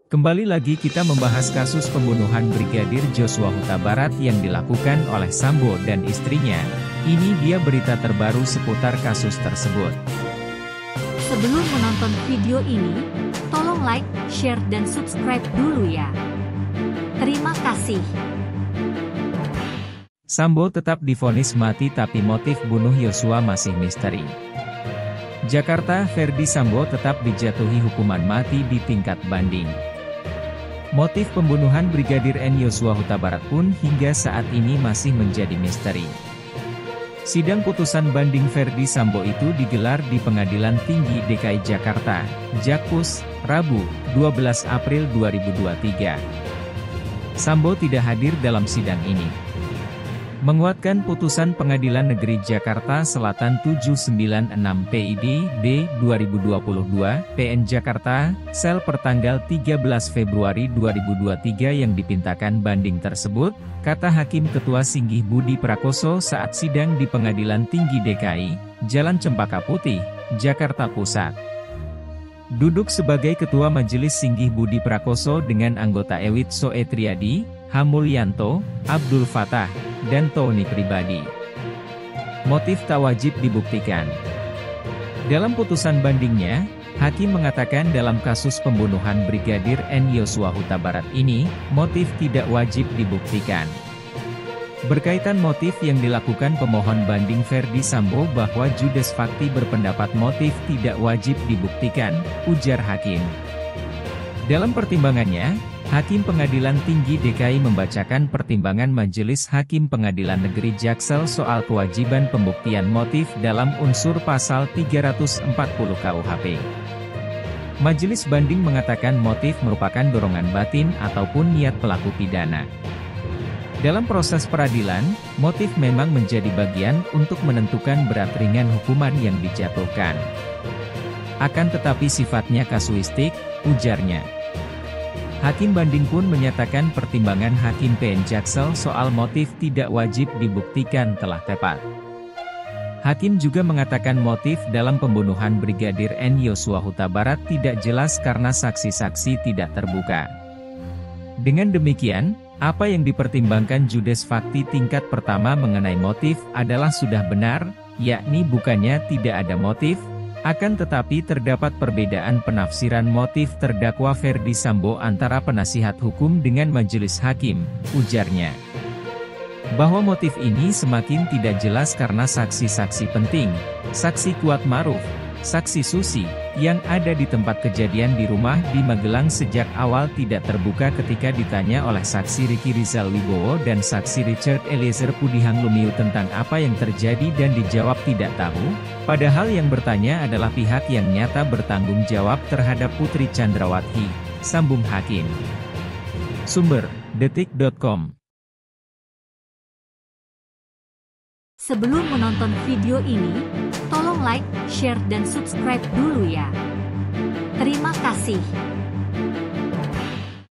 Kembali lagi kita membahas kasus pembunuhan Brigadir Joshua Huta Barat yang dilakukan oleh Sambo dan istrinya. Ini dia berita terbaru seputar kasus tersebut. Sebelum menonton video ini, tolong like, share, dan subscribe dulu ya. Terima kasih. Sambo tetap divonis mati tapi motif bunuh Yosua masih misteri. Jakarta, Ferdi Sambo tetap dijatuhi hukuman mati di tingkat banding. Motif pembunuhan Brigadir N Yosua Huta Barat pun hingga saat ini masih menjadi misteri. Sidang putusan banding Ferdi Sambo itu digelar di Pengadilan Tinggi DKI Jakarta, Jakpus, Rabu, 12 April 2023. Sambo tidak hadir dalam sidang ini. Menguatkan putusan Pengadilan Negeri Jakarta Selatan 796 PID D 2022 PN Jakarta, Sel pertanggal 13 Februari 2023 yang dipintakan banding tersebut, kata Hakim Ketua Singgih Budi Prakoso saat sidang di Pengadilan Tinggi DKI, Jalan Cempaka Putih, Jakarta Pusat. Duduk sebagai Ketua Majelis Singgih Budi Prakoso dengan anggota Ewit Soetriadi, Hamulyanto, Abdul Fatah, dan Tony pribadi. Motif tak wajib dibuktikan. Dalam putusan bandingnya, Hakim mengatakan dalam kasus pembunuhan Brigadir N Yosua Huta Barat ini, motif tidak wajib dibuktikan. Berkaitan motif yang dilakukan pemohon banding Ferdi Sambo bahwa Judes Fakti berpendapat motif tidak wajib dibuktikan, ujar Hakim. Dalam pertimbangannya, Hakim Pengadilan Tinggi DKI membacakan pertimbangan Majelis Hakim Pengadilan Negeri Jaksel soal kewajiban pembuktian motif dalam unsur pasal 340 KUHP. Majelis banding mengatakan motif merupakan dorongan batin ataupun niat pelaku pidana. Dalam proses peradilan, motif memang menjadi bagian untuk menentukan berat ringan hukuman yang dijatuhkan. Akan tetapi sifatnya kasuistik, ujarnya. Hakim banding pun menyatakan pertimbangan Hakim PN Jaksel soal motif tidak wajib dibuktikan telah tepat. Hakim juga mengatakan motif dalam pembunuhan Brigadir N Yosua Huta Barat tidak jelas karena saksi-saksi tidak terbuka. Dengan demikian, apa yang dipertimbangkan Judes Fakti tingkat pertama mengenai motif adalah sudah benar, yakni bukannya tidak ada motif, akan tetapi terdapat perbedaan penafsiran motif terdakwa Ferdi Sambo antara penasihat hukum dengan majelis hakim, ujarnya. Bahwa motif ini semakin tidak jelas karena saksi-saksi penting, saksi Kuat Maruf, saksi Susi, yang ada di tempat kejadian di rumah di Magelang sejak awal tidak terbuka ketika ditanya oleh saksi Ricky Rizal Wibowo dan saksi Richard Eliezer Pudihang Lumiu tentang apa yang terjadi dan dijawab tidak tahu, padahal yang bertanya adalah pihak yang nyata bertanggung jawab terhadap Putri Chandrawati, sambung Hakim. Sumber, detik.com. Sebelum menonton video ini, tolong like, share, dan subscribe dulu ya. Terima kasih.